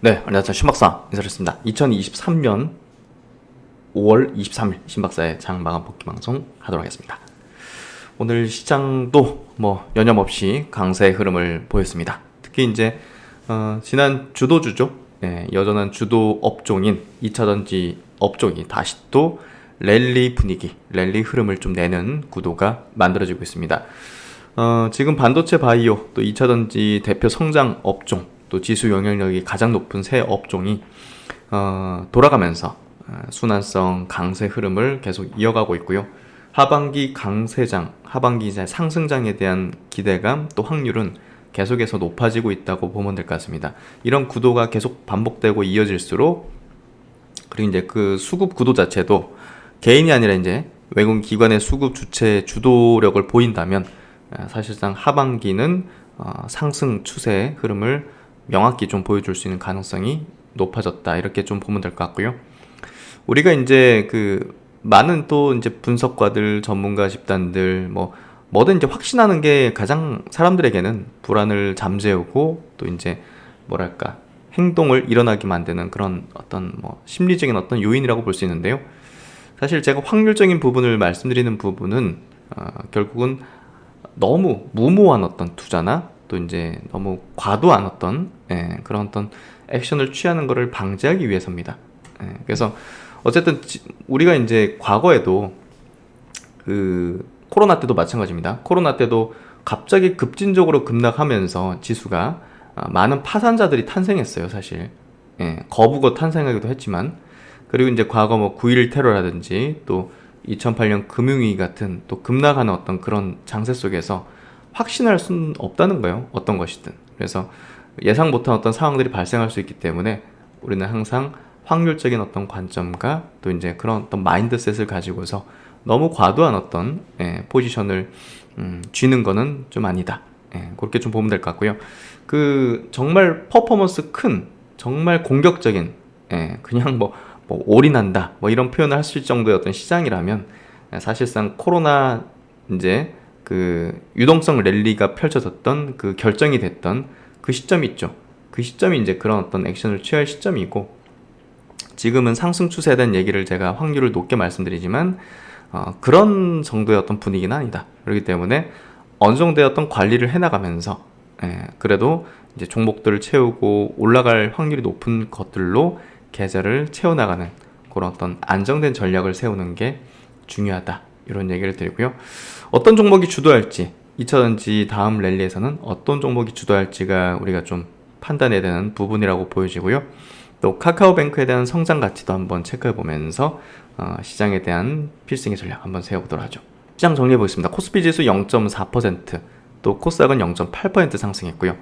네, 안녕하세요. 신박사 인사드렸습니다. 2023년 5월 23일 신박사의 장마감 복귀 방송 하도록 하겠습니다. 오늘 시장도 여념없이 강세의 흐름을 보였습니다. 특히 이제 지난 주도주죠. 여전한 주도 업종인 2차전지 업종이 다시 또 랠리 분위기, 랠리 흐름을 좀 내는 구도가 만들어지고 있습니다. 지금 반도체 바이오, 또 2차전지 대표 성장 업종, 또 지수 영향력이 가장 높은 세 업종이 돌아가면서 순환성 강세 흐름을 계속 이어가고 있고요. 하반기 강세장, 하반기 이제 상승장에 대한 기대감, 또 확률은 계속해서 높아지고 있다고 보면 될 것 같습니다. 이런 구도가 계속 반복되고 이어질수록, 그리고 이제 그 수급 구도 자체도 개인이 아니라 이제 외국 기관의 수급 주체 주도력을 보인다면 사실상 하반기는 상승 추세의 흐름을 명확히 좀 보여줄 수 있는 가능성이 높아졌다, 이렇게 좀 보면 될 것 같고요. 우리가 이제 그 많은 또 이제 분석가들, 전문가 집단들 뭐든 이제 확신하는 게 가장 사람들에게는 불안을 잠재우고, 또 이제 뭐랄까 행동을 일어나게 만드는 그런 어떤 심리적인 어떤 요인이라고 볼 수 있는데요. 사실 제가 확률적인 부분을 말씀드리는 부분은 결국은 너무 무모한 어떤 투자나 또 이제 너무 과도한 어떤 그런 어떤 액션을 취하는 것을 방지하기 위해서입니다. 그래서 어쨌든 우리가 이제 과거에도 그 코로나 때도 마찬가지입니다. 코로나 때도 갑자기 급진적으로 급락하면서 지수가 많은 파산자들이 탄생했어요, 사실. 거부고 탄생하기도 했지만, 그리고 이제 과거 9.11 테러라든지 또 2008년 금융위기 같은 또 급락하는 어떤 그런 장세 속에서 확신할 수는 없다는 거예요, 어떤 것이든. 그래서 예상 못한 어떤 상황들이 발생할 수 있기 때문에 우리는 항상 확률적인 어떤 관점과 또 이제 그런 어떤 마인드셋을 가지고서 너무 과도한 어떤 포지션을 쥐는 거는 좀 아니다, 그렇게 좀 보면 될 것 같고요. 그 정말 퍼포먼스 큰, 정말 공격적인, 그냥 올인한다 이런 표현을 할 수 있을 정도의 어떤 시장이라면, 사실상 코로나 이제 그 유동성 랠리가 펼쳐졌던 그 결정이 됐던 그 시점이 있죠. 그 시점이 이제 그런 어떤 액션을 취할 시점이고, 지금은 상승 추세에 대한 얘기를 제가 확률을 높게 말씀드리지만 그런 정도의 어떤 분위기는 아니다. 그렇기 때문에 어느 정도의 어떤 관리를 해나가면서 그래도 이제 종목들을 채우고 올라갈 확률이 높은 것들로 계좌를 채워나가는 그런 어떤 안정된 전략을 세우는 게 중요하다, 이런 얘기를 드리고요. 어떤 종목이 주도할지, 2차전지 다음 랠리에서는 어떤 종목이 주도할지가 우리가 좀 판단해야 되는 부분이라고 보여지고요. 또 카카오뱅크에 대한 성장 가치도 한번 체크해 보면서 시장에 대한 필승의 전략 한번 세워보도록 하죠. 시장 정리해 보겠습니다. 코스피 지수 0.4%, 또 코스닥은 0.8% 상승했고요.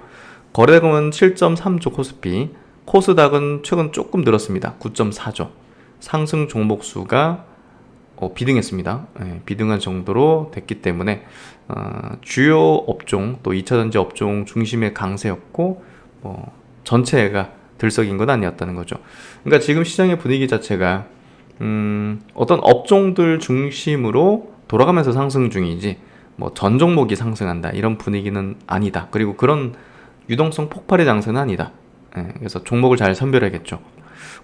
거래대금은 7.3조 코스피, 코스닥은 최근 조금 늘었습니다. 9.4조. 상승 종목 수가 비등했습니다. 비등한 정도로 됐기 때문에 주요 업종, 또 2차전지 업종 중심의 강세였고, 전체가 들썩인 건 아니었다는 거죠. 그러니까 지금 시장의 분위기 자체가 어떤 업종들 중심으로 돌아가면서 상승 중이지 전 종목이 상승한다, 이런 분위기는 아니다. 그리고 그런 유동성 폭발의 장세는 아니다. 그래서 종목을 잘 선별해야겠죠.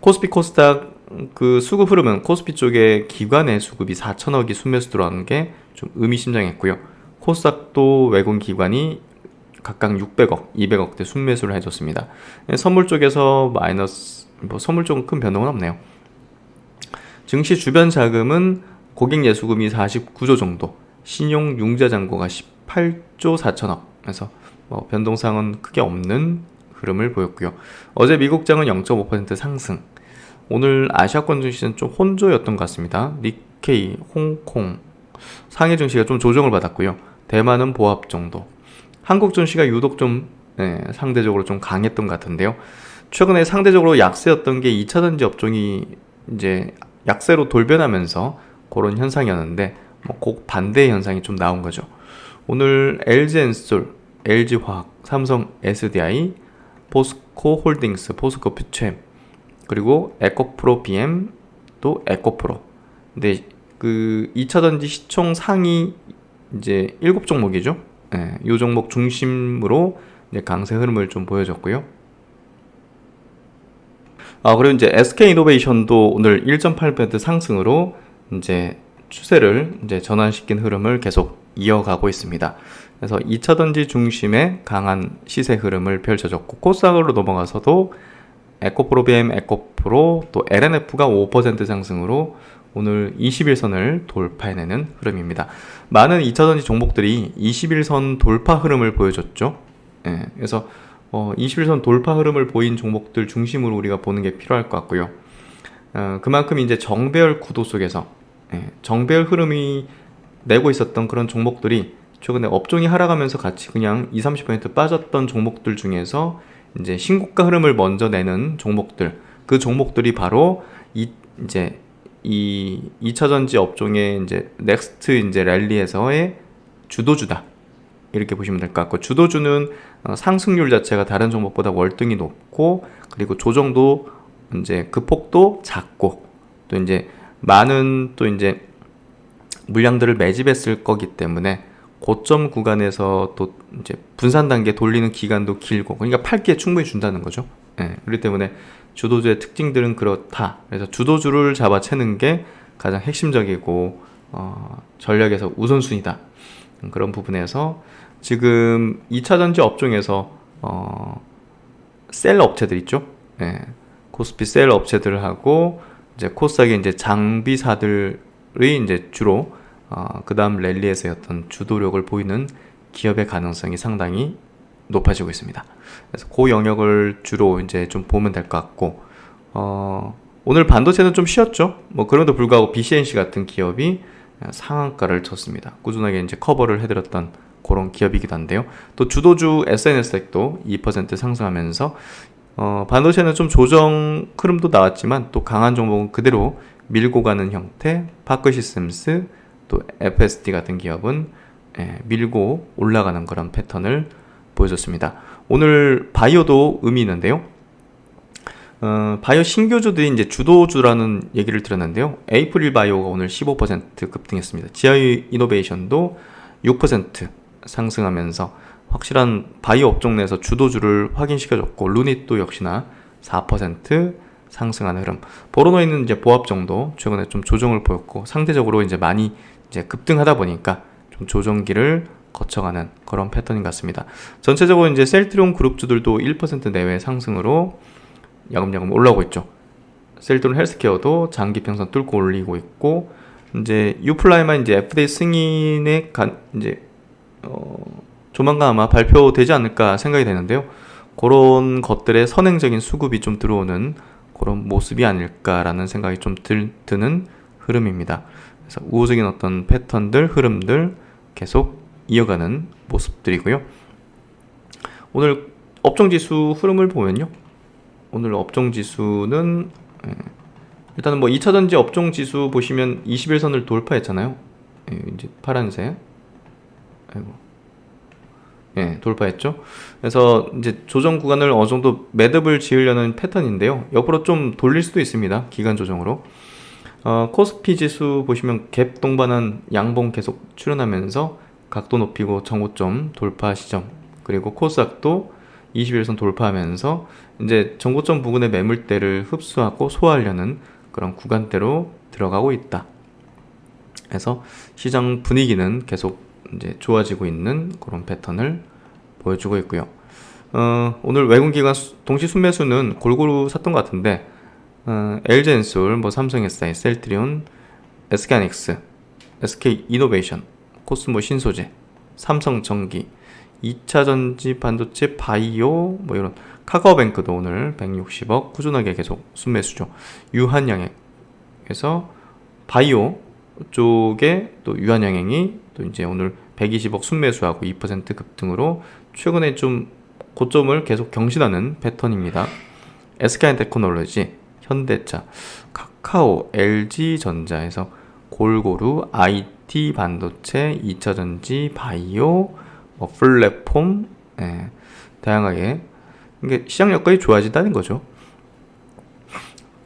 코스피 코스닥 그 수급 흐름은 코스피 쪽에 기관의 수급이 4천억이 순매수 들어가는 게 좀 의미심장했고요. 코스닥도 외국 기관이 각각 600억, 200억대 순매수를 해줬습니다. 선물 쪽에서 마이너스, 선물 쪽은 큰 변동은 없네요. 증시 주변 자금은 고객 예수금이 49조 정도, 신용 융자 잔고가 18조 4천억, 그래서 변동사항은 크게 없는 흐름을 보였고요. 어제 미국장은 0.5% 상승. 오늘 아시아권 증시는 좀 혼조였던 것 같습니다. 니케이, 홍콩, 상해 증시가 좀 조정을 받았고요. 대만은 보합 정도. 한국 증시가 유독 좀 상대적으로 좀 강했던 것 같은데요. 최근에 상대적으로 약세였던 게 2차전지 업종이 이제 약세로 돌변하면서 그런 현상이었는데 그 반대의 현상이 좀 나온 거죠. 오늘 LG엔솔, LG화학, 삼성 SDI, 포스코 홀딩스, 포스코 퓨처엠, 그리고 에코프로 BM, 또 에코프로. 근데 그 2차전지 시총 상위 이제 7종목이죠. 이 종목 중심으로 이제 강세 흐름을 좀 보여줬고요. 그리고 이제 SK 이노베이션도 오늘 1.8% 상승으로 이제 추세를 이제 전환시킨 흐름을 계속 이어가고 있습니다. 그래서 2차 전지 중심의 강한 시세 흐름을 펼쳐줬고, 코스닥으로 넘어가서도 에코프로, 에코프로, 또 LNF가 5% 상승으로 오늘 21선을 돌파해내는 흐름입니다. 많은 2차 전지 종목들이 21선 돌파 흐름을 보여줬죠. 그래서 21선 돌파 흐름을 보인 종목들 중심으로 우리가 보는 게 필요할 것 같고요. 그만큼 이제 정배열 구도 속에서 정배열 흐름이 내고 있었던 그런 종목들이 최근에 업종이 하락하면서 같이 그냥 20-30% 빠졌던 종목들 중에서 이제 신고가 흐름을 먼저 내는 종목들, 그 종목들이 바로 이 2차 전지 업종의 이제 넥스트 이제 랠리에서의 주도주다, 이렇게 보시면 될 것 같고, 주도주는 상승률 자체가 다른 종목보다 월등히 높고, 그리고 조정도 이제 그 폭도 작고, 또 이제 많은 또 이제 물량들을 매집했을 거기 때문에 고점 구간에서 또 이제 분산 단계 돌리는 기간도 길고, 그러니까 팔기에 충분히 준다는 거죠. 그렇기 때문에 주도주의 특징들은 그렇다. 그래서 주도주를 잡아채는 게 가장 핵심적이고 전략에서 우선순위다. 그런 부분에서 지금 2차 전지 업종에서 셀 업체들 있죠. 코스피 셀 업체들하고 이제 코스닥의 이제 장비사들의 이제 주로 그 다음 랠리에서의 어떤 주도력을 보이는 기업의 가능성이 상당히 높아지고 있습니다. 그래서 그 영역을 주로 이제 좀 보면 될 것 같고, 오늘 반도체는 좀 쉬었죠. 뭐 그럼에도 불구하고 BCNC 같은 기업이 상한가를 쳤습니다. 꾸준하게 이제 커버를 해드렸던 그런 기업이기도 한데요. 또 주도주 SNS텍도 2% 상승하면서 반도체는 좀 조정 흐름도 나왔지만 또 강한 종목은 그대로 밀고 가는 형태, 파크시스템스, 또 FSD 같은 기업은 밀고 올라가는 그런 패턴을 보여줬습니다. 오늘 바이오도 의미 있는데요. 바이오 신규주들이 이제 주도주라는 얘기를 들었는데요. 에이프릴 바이오가 오늘 15% 급등했습니다. 지아이 이노베이션도 6% 상승하면서 확실한 바이오 업종 내에서 주도주를 확인시켜줬고, 루닛도 역시나 4% 상승하는 흐름. 보로노이는 이제 보합정도 최근에 좀 조정을 보였고, 상대적으로 이제 많이 이제 급등하다 보니까 좀 조정기를 거쳐가는 그런 패턴인 것 같습니다. 전체적으로 이제 셀트리온 그룹주들도 1% 내외 상승으로 야금야금 올라오고 있죠. 셀트리온 헬스케어도 장기 평선 뚫고 올리고 있고, 이제 유플라이만 이제 FDA 승인에 이제 조만간 아마 발표되지 않을까 생각이 되는데요. 그런 것들의 선행적인 수급이 좀 들어오는 그런 모습이 아닐까라는 생각이 좀 드는 흐름입니다. 그래서 우호적인 어떤 패턴들, 흐름들 계속 이어가는 모습들이고요. 오늘 업종지수 흐름을 보면요. 오늘 업종지수는 일단은 뭐 2차전지 업종지수 보시면 21선을 돌파했잖아요. 이제 파란색. 돌파했죠. 그래서 이제 조정 구간을 어느 정도 매듭을 지으려는 패턴인데요. 옆으로 좀 돌릴 수도 있습니다. 기간 조정으로. 코스피 지수 보시면 갭 동반한 양봉 계속 출현하면서 각도 높이고 정고점 돌파 시점, 그리고 코스닥도 21선 돌파하면서 이제 정고점 부근의 매물대를 흡수하고 소화하려는 그런 구간대로 들어가고 있다. 그래서 시장 분위기는 계속 이제 좋아지고 있는 그런 패턴을 보여주고 있고요. 오늘 외국기관 동시 순매수는 골고루 샀던 것 같은데, LG엔솔, 뭐 삼성SI, 셀트리온, SK하이닉스, SK이노베이션, 코스모 신소재, 삼성전기, 2차전지 반도체, 바이오, 뭐 이런, 카카오뱅크도 오늘 160억 꾸준하게 계속 순매수죠. 유한양행에서 바이오 쪽에 또 유한양행이 또 이제 오늘 120억 순매수하고 2% 급등으로 최근에 좀 고점을 계속 경신하는 패턴입니다. SK하이테크놀로지, 현대차, 카카오, LG전자에서 골고루 IT 반도체, 2차전지, 바이오, 플랫폼, 다양하게 이게 시장 여건이 좋아진다는 거죠.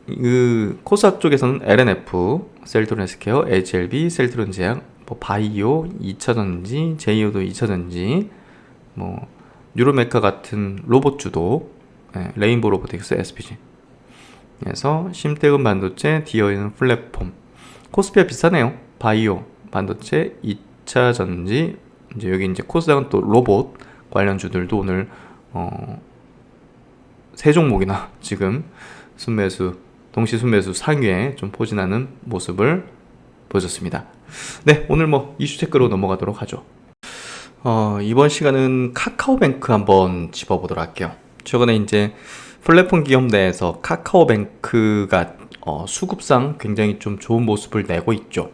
그 코스닥 쪽에서는 LNF, 셀트리온 헬스케어, HLB, 셀트리온 제약, 뭐 바이오, 2차전지, 제이오도 2차전지, 뭐 뉴로메카 같은 로봇주도, 레인보우 로보틱스, SPG. 그래서 심태근 반도체, 디어인 플랫폼, 코스피가 비싸네요. 바이오 반도체, 2차 전지, 이제 여기 이제 코스닥은 또 로봇 관련주들도 오늘 세 종목이나 지금 순매수, 동시 순매수 상위에 좀 포진하는 모습을 보여줬습니다. 네, 오늘 뭐 이슈 체크로 넘어가도록 하죠. 이번 시간은 카카오뱅크 한번 짚어보도록 할게요. 최근에 이제 플랫폼 기업 내에서 카카오뱅크가 수급상 굉장히 좀 좋은 모습을 내고 있죠.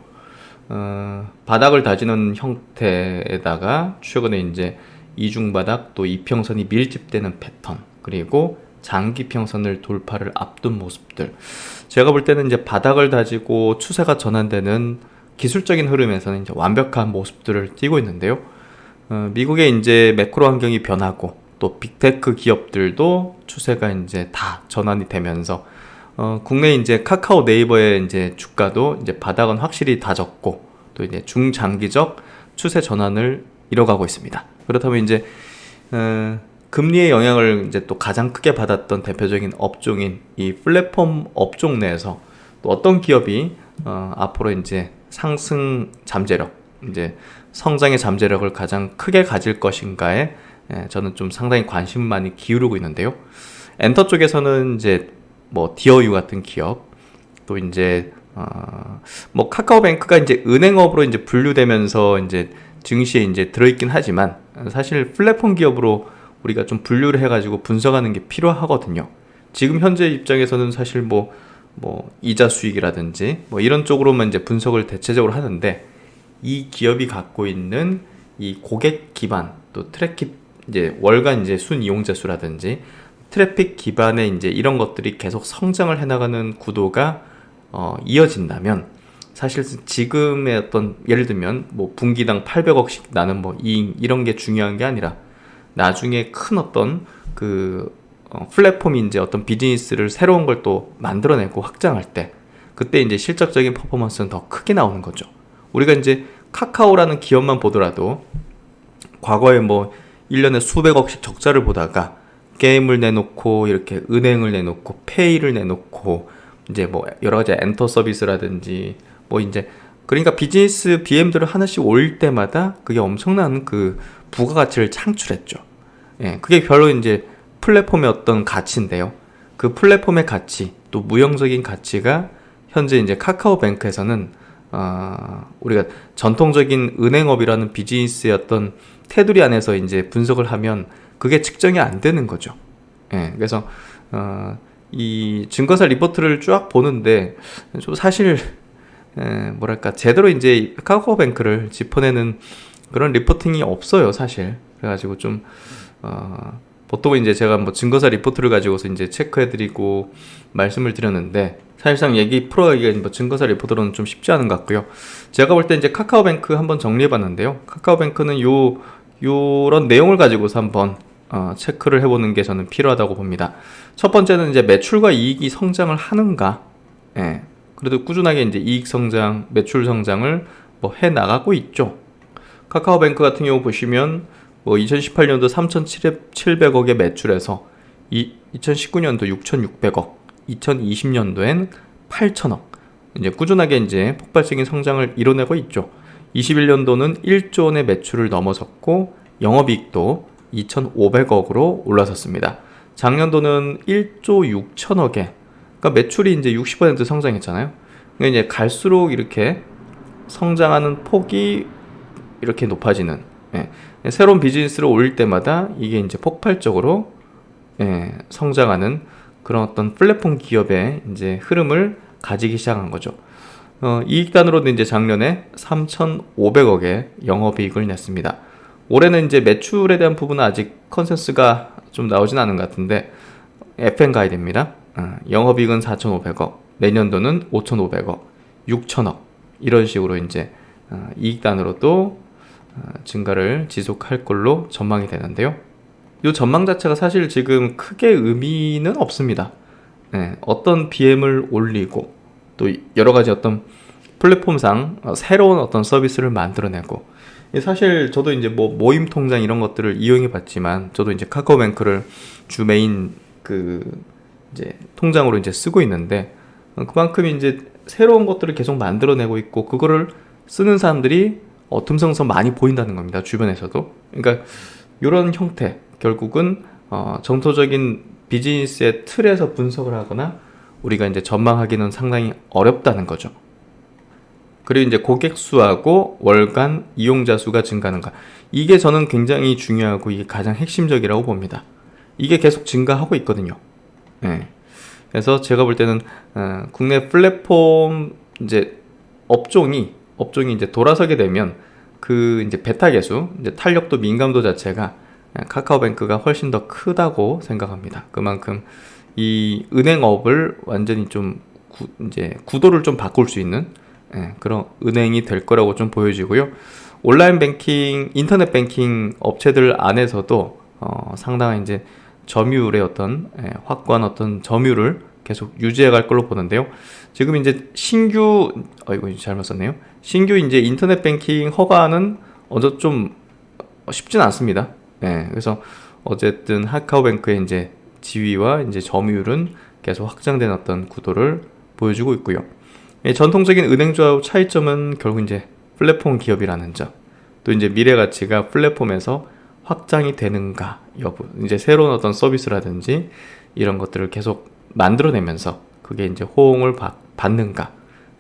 바닥을 다지는 형태에다가 최근에 이제 이중바닥 또 이평선이 밀집되는 패턴, 그리고 장기평선을 돌파를 앞둔 모습들. 제가 볼 때는 이제 바닥을 다지고 추세가 전환되는 기술적인 흐름에서는 이제 완벽한 모습들을 띄고 있는데요. 미국의 이제 매크로 환경이 변하고 또 빅테크 기업들도 추세가 이제 다 전환이 되면서 국내 이제 카카오 네이버의 이제 주가도 이제 바닥은 확실히 다졌고 또 이제 중장기적 추세 전환을 이뤄가고 있습니다. 그렇다면 이제 금리의 영향을 이제 또 가장 크게 받았던 대표적인 업종인 이 플랫폼 업종 내에서 또 어떤 기업이 앞으로 이제 상승 잠재력, 이제 성장의 잠재력을 가장 크게 가질 것인가에 저는 좀 상당히 관심 많이 기울이고 있는데요. 엔터 쪽에서는 이제 뭐 디어유 같은 기업, 또 이제 뭐 카카오뱅크가 이제 은행업으로 이제 분류되면서 이제 증시에 이제 들어있긴 하지만 사실 플랫폼 기업으로 우리가 좀 분류를 해가지고 분석하는 게 필요하거든요. 지금 현재 입장에서는 사실 뭐 이자 수익이라든지 뭐 이런 쪽으로만 이제 분석을 대체적으로 하는데, 이 기업이 갖고 있는 이 고객 기반 또 트래픽, 이제 월간 이제 순 이용자 수라든지 트래픽 기반의 이제 이런 것들이 계속 성장을 해나가는 구도가 이어진다면, 사실 지금의 어떤 예를 들면 뭐 분기당 800억씩 나는 뭐 이익 이런 게 중요한 게 아니라 나중에 큰 어떤 그 플랫폼이 이제 어떤 비즈니스를 새로운 걸 또 만들어내고 확장할 때 그때 이제 실적적인 퍼포먼스는 더 크게 나오는 거죠. 우리가 이제 카카오라는 기업만 보더라도 과거에 뭐 1년에 수백억씩 적자를 보다가 게임을 내놓고 이렇게 은행을 내놓고 페이를 내놓고 이제 뭐 여러 가지 엔터 서비스라든지 뭐 이제 그러니까 비즈니스 BM들을 하나씩 올릴 때마다 그게 엄청난 그 부가가치를 창출했죠. 예, 그게 별로 이제 플랫폼의 어떤 가치인데요. 그 플랫폼의 가치, 또 무형적인 가치가 현재 이제 카카오뱅크에서는 우리가 전통적인 은행업이라는 비즈니스의 어떤 테두리 안에서 이제 분석을 하면 그게 측정이 안 되는 거죠. 예, 그래서 이 증거사 리포트를 쫙 보는데 좀 사실 뭐랄까 제대로 이제 카카오뱅크를 짚어내는 그런 리포팅이 없어요, 사실. 그래가지고 좀 보통 이제 제가 뭐 증거사 리포트를 가지고서 이제 체크해드리고 말씀을 드렸는데, 사실상 얘기 풀어가기가 뭐 증거사 리포트로는 좀 쉽지 않은 것 같고요. 제가 볼 때 이제 카카오뱅크 한번 정리해봤는데요. 카카오뱅크는 요런 내용을 가지고서 한번 체크를 해보는 게 저는 필요하다고 봅니다. 첫 번째는 이제 매출과 이익이 성장을 하는가. 예. 그래도 꾸준하게 이제 이익 성장, 매출 성장을 뭐 해 나가고 있죠. 카카오뱅크 같은 경우 보시면 뭐 2018년도 3,700억의 매출에서 2019년도 6,600억, 2020년도엔 8,000억. 이제 꾸준하게 이제 폭발적인 성장을 이뤄내고 있죠. 21년도는 1조 원의 매출을 넘어섰고 영업이익도 2,500억으로 올라섰습니다. 작년도는 1조 6천억에, 그러니까 매출이 이제 60% 성장했잖아요. 그러니까 이제 갈수록 이렇게 성장하는 폭이 이렇게 높아지는, 예, 새로운 비즈니스를 올릴 때마다 이게 이제 폭발적으로 성장하는 그런 어떤 플랫폼 기업의 이제 흐름을 가지기 시작한 거죠. 이익단으로도 이제 작년에 3,500억의 영업이익을 냈습니다. 올해는 이제 매출에 대한 부분은 아직 컨센서스가 좀 나오진 않은 것 같은데 FM 가이드입니다. 영업이익은 4,500억, 내년도는 5,500억, 6,000억 이런 식으로 이제 이익단으로도 증가를 지속할 걸로 전망이 되는데요. 이 전망 자체가 사실 지금 크게 의미는 없습니다. 어떤 BM을 올리고 또 여러 가지 어떤 플랫폼상 새로운 어떤 서비스를 만들어내고, 사실 저도 이제 뭐 모임 통장 이런 것들을 이용해 봤지만 저도 이제 카카오뱅크를 주 메인 그 이제 통장으로 이제 쓰고 있는데 그만큼 이제 새로운 것들을 계속 만들어내고 있고 그거를 쓰는 사람들이 틈성성 많이 보인다는 겁니다. 주변에서도. 그러니까 이런 형태 결국은 정토적인 비즈니스의 틀에서 분석을 하거나 우리가 이제 전망하기는 상당히 어렵다는 거죠. 그리고 이제 고객 수하고 월간 이용자 수가 증가하는가. 이게 저는 굉장히 중요하고 이게 가장 핵심적이라고 봅니다. 이게 계속 증가하고 있거든요. 네. 그래서 제가 볼 때는 국내 플랫폼 이제 업종이 이제 돌아서게 되면 그 이제 베타 계수, 이제 탄력도 민감도 자체가 카카오뱅크가 훨씬 더 크다고 생각합니다. 그만큼 이 은행업을 완전히 좀 이제 구도를 좀 바꿀 수 있는 그런 은행이 될 거라고 좀 보여지고요. 온라인 뱅킹, 인터넷 뱅킹 업체들 안에서도 상당한 이제 점유율의 어떤 확고한 어떤 점유율을 계속 유지해 갈 걸로 보는데요. 지금 이제 신규 잘못 썼네요. 신규 이제 인터넷 뱅킹 허가는 좀 쉽진 않습니다. 그래서 어쨌든 카카오뱅크의 이제 지위와 이제 점유율은 계속 확장된 어떤 구도를 보여주고 있고요. 전통적인 은행조합 차이점은 결국 이제 플랫폼 기업이라는 점, 또 이제 미래 가치가 플랫폼에서 확장이 되는가 여부, 이제 새로운 어떤 서비스라든지 이런 것들을 계속 만들어내면서 그게 이제 호응을 받는가,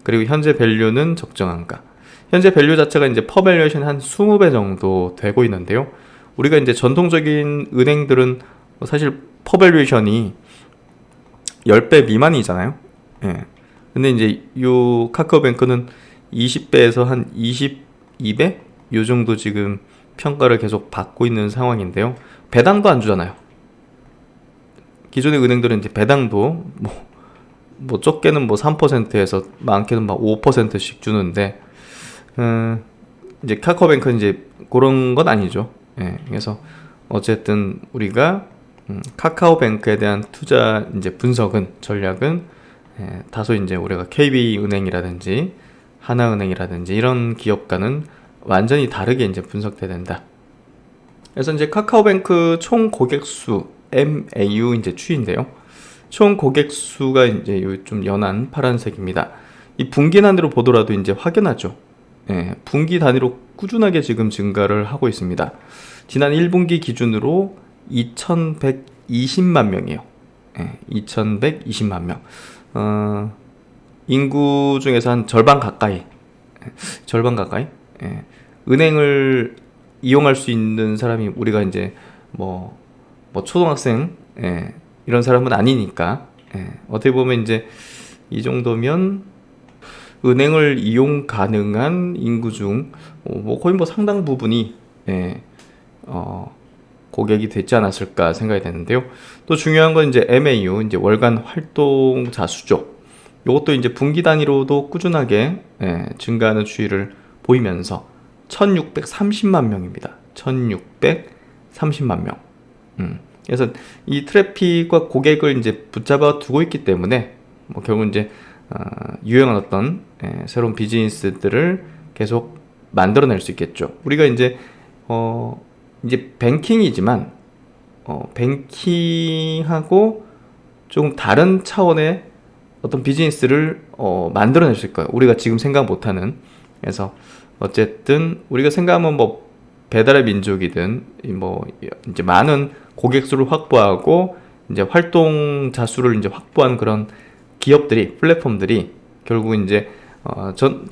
그리고 현재 밸류는 적정한가. 현재 밸류 자체가 이제 퍼밸류에이션이 한 20배 정도 되고 있는데요. 우리가 이제 전통적인 은행들은 사실 퍼밸류에이션이 10배 미만이잖아요. 근데 이제 요 카카오뱅크는 20배에서 한 22배? 요 정도 지금 평가를 계속 받고 있는 상황인데요. 배당도 안 주잖아요. 기존의 은행들은 이제 배당도 뭐 적게는 뭐 3%에서 많게는 막 5%씩 주는데 이제 카카오뱅크는 이제 그런 건 아니죠. 그래서 어쨌든 우리가 카카오뱅크에 대한 투자 이제 분석은 전략은 다소 이제 우리가 KB은행이라든지 하나은행이라든지 이런 기업과는 완전히 다르게 이제 분석돼야 된다. 그래서 이제 카카오뱅크 총 고객 수 MAU 이제 추인데요. 총 고객 수가 이제 요 좀 연한 파란색입니다. 이 분기 단위로 보더라도 이제 확연하죠. 분기 단위로 꾸준하게 지금 증가를 하고 있습니다. 지난 1분기 기준으로 2120만 명이에요. 2120만 명. 인구 중에서 한 절반 가까이. 은행을 이용할 수 있는 사람이 우리가 이제 뭐 초등학생 이런 사람은 아니니까 어떻게 보면 이제 이 정도면 은행을 이용 가능한 인구 중 거의 상당 부분이 고객이 되지 않았을까 생각이 되는데요. 또 중요한 건 이제 MAU, 이제 월간 활동자 수죠. 이것도 이제 분기 단위로도 꾸준하게 증가하는 추이를 보이면서 1630만 명입니다. 1630만 명. 그래서 이 트래픽과 고객을 이제 붙잡아 두고 있기 때문에 결국 이제 유행한 어떤 새로운 비즈니스들을 계속 만들어낼 수 있겠죠. 우리가 이제 뱅킹이지만 뱅킹하고 조금 다른 차원의 어떤 비즈니스를 만들어낼 수 있을 거예요. 우리가 지금 생각 못하는. 그래서 어쨌든 우리가 생각하면 배달의 민족이든 이제 많은 고객 수를 확보하고 이제 활동자 수를 이제 확보한 그런 기업들이, 플랫폼들이 결국 이제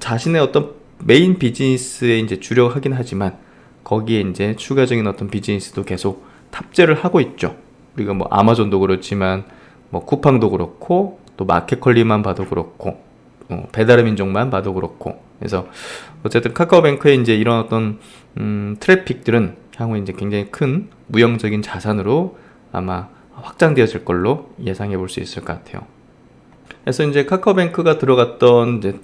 자신의 어떤 메인 비즈니스에 이제 주력하긴 하지만 거기에 이제 추가적인 어떤 비즈니스도 계속 탑재를 하고 있죠. 우리가 아마존도 그렇지만 쿠팡도 그렇고 또 마켓컬리만 봐도 그렇고 배달의 민족만 봐도 그렇고. 그래서 어쨌든 카카오뱅크의 이제 이런 어떤 트래픽들은 향후 이제 굉장히 큰 무형적인 자산으로 아마 확장되어질 걸로 예상해 볼 수 있을 것 같아요. 그래서 이제 카카오뱅크가 들어갔던 이제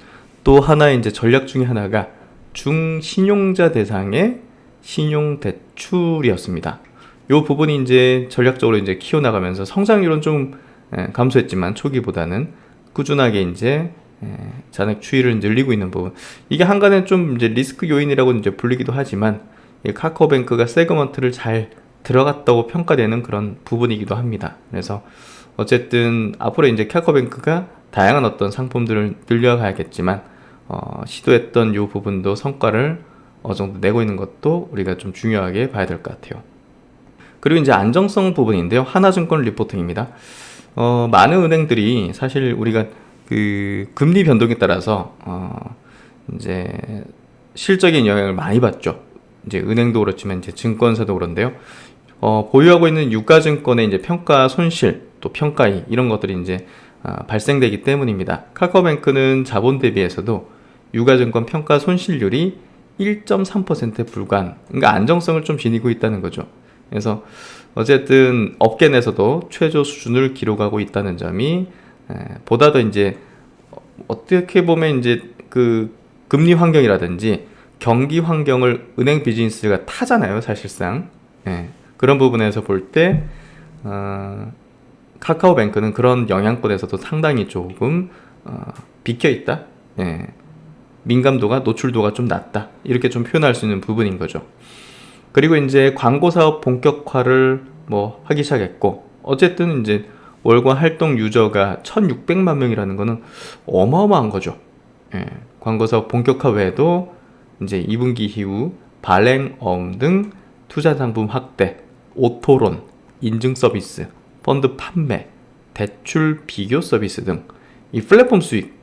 또 하나의 이제 전략 중에 하나가 중신용자 대상의 신용대출이었습니다. 이 부분이 이제 전략적으로 이제 키워나가면서 성장률은 좀 감소했지만 초기보다는 꾸준하게 이제 잔액 추이를 늘리고 있는 부분. 이게 한간에 좀 이제 리스크 요인이라고 이제 불리기도 하지만 카카오뱅크가 세그먼트를 잘 들어갔다고 평가되는 그런 부분이기도 합니다. 그래서 어쨌든 앞으로 이제 카카오뱅크가 다양한 어떤 상품들을 늘려가야겠지만 시도했던 이 부분도 성과를 어느 정도 내고 있는 것도 우리가 좀 중요하게 봐야 될 것 같아요. 그리고 이제 안정성 부분인데요. 하나증권 리포팅입니다. 많은 은행들이 사실 우리가 그 금리 변동에 따라서 이제 실적인 영향을 많이 받죠. 이제 은행도 그렇지만 이제 증권사도 그런데요. 보유하고 있는 유가증권의 이제 평가 손실 또 평가이 이런 것들이 이제 발생되기 때문입니다. 카카오뱅크는 자본 대비해서도 유가증권 평가 손실률이 1.3%에 불과한, 그러니까 안정성을 좀 지니고 있다는 거죠. 그래서 어쨌든 업계 내에서도 최저 수준을 기록하고 있다는 점이 보다 더 이제 어떻게 보면 이제 그 금리 환경이라든지 경기 환경을 은행 비즈니스가 타잖아요, 사실상. 그런 부분에서 볼 때 카카오뱅크는 그런 영향권에서도 상당히 조금 비껴 있다. 민감도가 노출도가 좀 낮다. 이렇게 좀 표현할 수 있는 부분인 거죠. 그리고 이제 광고 사업 본격화를 뭐 하기 시작했고, 어쨌든 이제 월간 활동 유저가 1,600만 명이라는 거는 어마어마한 거죠. 광고 사업 본격화 외에도 이제 2분기 이후 발행어음 등 투자 상품 확대, 오토론, 인증 서비스, 펀드 판매, 대출 비교 서비스 등 이 플랫폼 수익,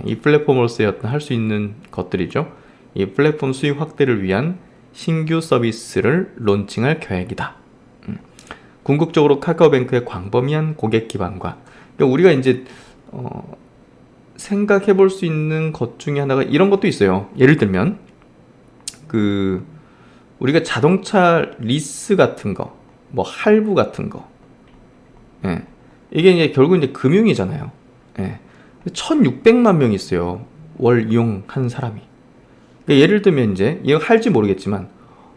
이 플랫폼으로서의 어떤 할 수 있는 것들이죠. 이 플랫폼 수익 확대를 위한 신규 서비스를 론칭할 계획이다. 궁극적으로 카카오뱅크의 광범위한 고객 기반과, 그러니까 우리가 이제 생각해 볼 수 있는 것 중에 하나가 이런 것도 있어요. 예를 들면 우리가 자동차 리스 같은 거, 뭐 할부 같은 거, 이게 이제 결국 이제 금융이잖아요. 1,600만 명이 있어요. 월 이용한 사람이. 그러니까 예를 들면 이제 이거 할지 모르겠지만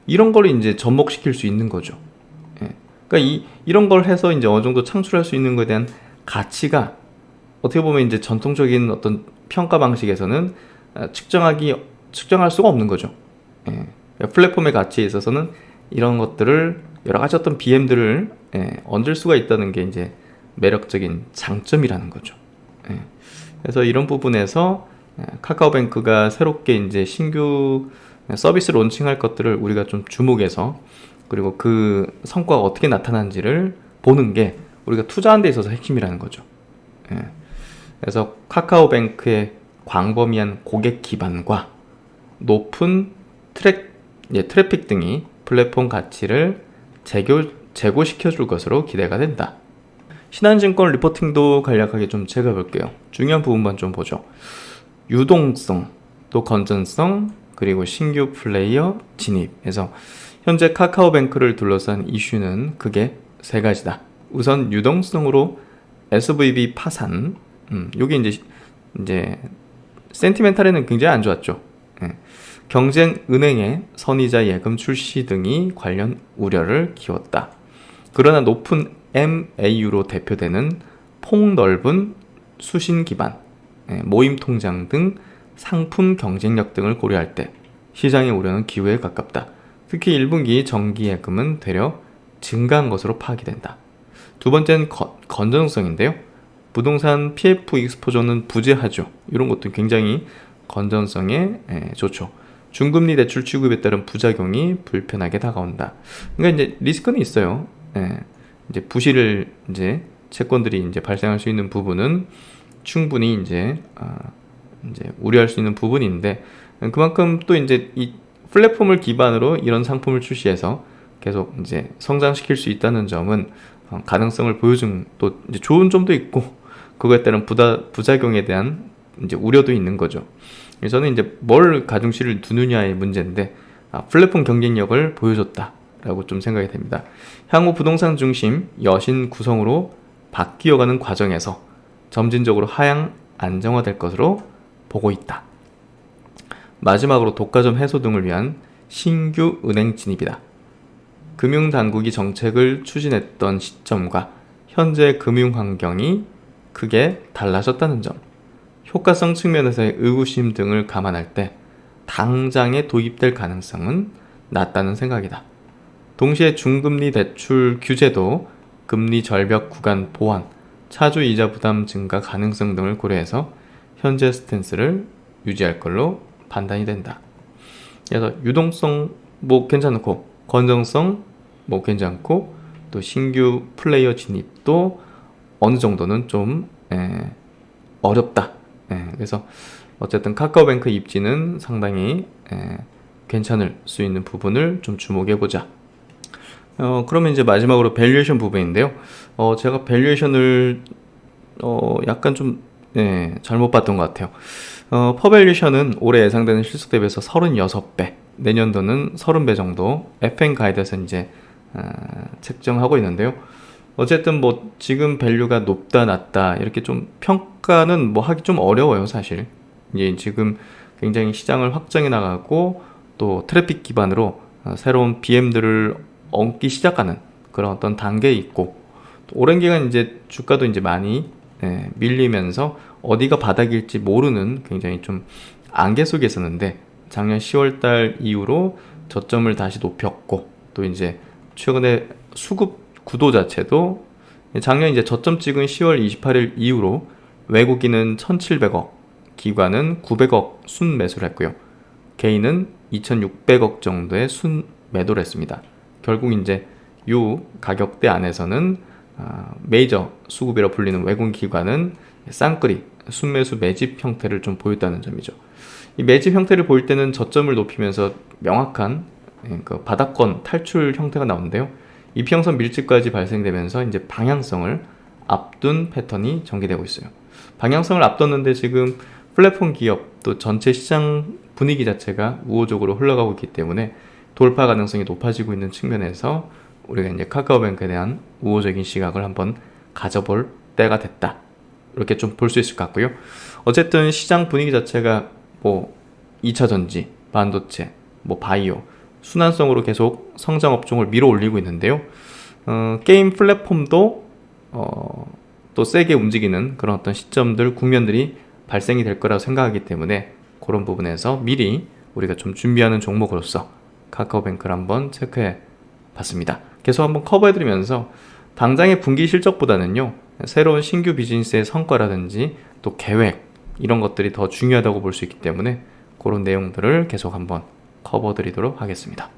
이런 걸 이제 접목시킬 수 있는 거죠. 그러니까 이런 걸 해서 이제 어느 정도 창출할 수 있는 것에 대한 가치가 어떻게 보면 이제 전통적인 어떤 평가 방식에서는 측정할 수가 없는 거죠. 플랫폼의 가치에 있어서는 이런 것들을 여러 가지 어떤 BM들을 얹을 수가 있다는 게 이제 매력적인 장점이라는 거죠. 그래서 이런 부분에서 카카오뱅크가 새롭게 이제 신규 서비스 론칭할 것들을 우리가 좀 주목해서, 그리고 그 성과가 어떻게 나타나는지를 보는 게 우리가 투자하는 데 있어서 핵심이라는 거죠. 그래서 카카오뱅크의 광범위한 고객 기반과 높은 트래픽 등이 플랫폼 가치를 제고시켜 줄 것으로 기대가 된다. 신한증권 리포팅도 간략하게 좀 체크해볼게요. 중요한 부분만 좀 보죠. 유동성, 또 건전성, 그리고 신규 플레이어 진입에서 현재 카카오뱅크를 둘러싼 이슈는 크게 세 가지다. 우선 유동성으로 SVB 파산, 요게 이제 센티멘탈에는 굉장히 안 좋았죠. 경쟁 은행의 선이자 예금 출시 등이 관련 우려를 키웠다. 그러나 높은 MAU로 대표되는 폭넓은 수신 기반, 모임 통장 등 상품 경쟁력 등을 고려할 때 시장의 우려는 기회에 가깝다. 특히 1분기 정기 예금은 되려 증가한 것으로 파악이 된다. 두 번째는 건전성인데요. 부동산 PF 익스포저는 부재하죠. 이런 것도 굉장히 건전성에 좋죠. 중금리 대출 취급에 따른 부작용이 불편하게 다가온다. 그러니까 이제 리스크는 있어요. 이제 부실을 이제 채권들이 이제 발생할 수 있는 부분은 충분히 이제 우려할 수 있는 부분인데, 그만큼 또 이제 이 플랫폼을 기반으로 이런 상품을 출시해서 계속 이제 성장시킬 수 있다는 점은 가능성을 보여준 또 이제 좋은 점도 있고, 그거에 따른 부작용에 대한 이제 우려도 있는 거죠. 저는 이제 뭘 가중치를 두느냐의 문제인데, 플랫폼 경쟁력을 보여줬다라고 좀 생각이 됩니다. 향후 부동산 중심 여신 구성으로 바뀌어가는 과정에서 점진적으로 하향 안정화될 것으로 보고 있다. 마지막으로 독과점 해소 등을 위한 신규 은행 진입이다. 금융당국이 정책을 추진했던 시점과 현재 금융 환경이 크게 달라졌다는 점, 효과성 측면에서의 의구심 등을 감안할 때 당장에 도입될 가능성은 낮다는 생각이다. 동시에 중금리 대출 규제도 금리 절벽 구간 보완, 차주 이자 부담 증가 가능성 등을 고려해서 현재 스탠스를 유지할 걸로 판단이 된다. 그래서 유동성 뭐 괜찮고 건전성 뭐 괜찮고 또 신규 플레이어 진입도 어느 정도는 좀 어렵다. 그래서 어쨌든 카카오뱅크 입지는 상당히 괜찮을 수 있는 부분을 좀 주목해보자. 그러면 이제 마지막으로 밸류에이션 부분인데요. 제가 밸류에이션을 약간 좀 잘못 봤던 것 같아요. 퍼밸류에이션은 올해 예상되는 실속 대비해서 36배, 내년도는 30배 정도 FN 가이드에서 이제 책정하고 있는데요. 어쨌든 뭐 지금 밸류가 높다 낮다 이렇게 좀 평가는 뭐 하기 좀 어려워요, 사실. 이제 지금 굉장히 시장을 확장해 나가고 또 트래픽 기반으로 새로운 BM들을 얹기 시작하는 그런 어떤 단계에 있고, 또 오랜 기간 이제 주가도 이제 많이 밀리면서 어디가 바닥일지 모르는 굉장히 좀 안개 속에 있었는데, 작년 10월달 이후로 저점을 다시 높였고, 또 이제 최근에 수급 구도 자체도 작년 이제 저점 찍은 10월 28일 이후로 외국인은 1,700억, 기관은 900억 순 매수를 했고요. 개인은 2,600억 정도의 순 매도를 했습니다. 결국 이제 이 가격대 안에서는 메이저 수급이라 불리는 외국인 기관은 쌍끌이 순매수 매집 형태를 좀 보였다는 점이죠. 이 매집 형태를 보일 때는 저점을 높이면서 명확한 그 바닥권 탈출 형태가 나오는데요. 이 P형선 밀집까지 발생되면서 이제 방향성을 앞둔 패턴이 전개되고 있어요. 방향성을 앞뒀는데 지금 플랫폼 기업 또 전체 시장 분위기 자체가 우호적으로 흘러가고 있기 때문에 돌파 가능성이 높아지고 있는 측면에서 우리가 이제 카카오뱅크에 대한 우호적인 시각을 한번 가져볼 때가 됐다. 이렇게 좀 볼 수 있을 것 같고요. 어쨌든 시장 분위기 자체가 뭐 2차 전지, 반도체, 뭐 바이오, 순환성으로 계속 성장 업종을 밀어 올리고 있는데요. 게임 플랫폼도 또 세게 움직이는 그런 어떤 시점들, 국면들이 발생이 될 거라고 생각하기 때문에 그런 부분에서 미리 우리가 좀 준비하는 종목으로서 카카오뱅크를 한번 체크해 봤습니다. 계속 한번 커버해드리면서 당장의 분기 실적보다는요, 새로운 신규 비즈니스의 성과라든지 또 계획 이런 것들이 더 중요하다고 볼 수 있기 때문에 그런 내용들을 계속 한번 커버드리도록 하겠습니다.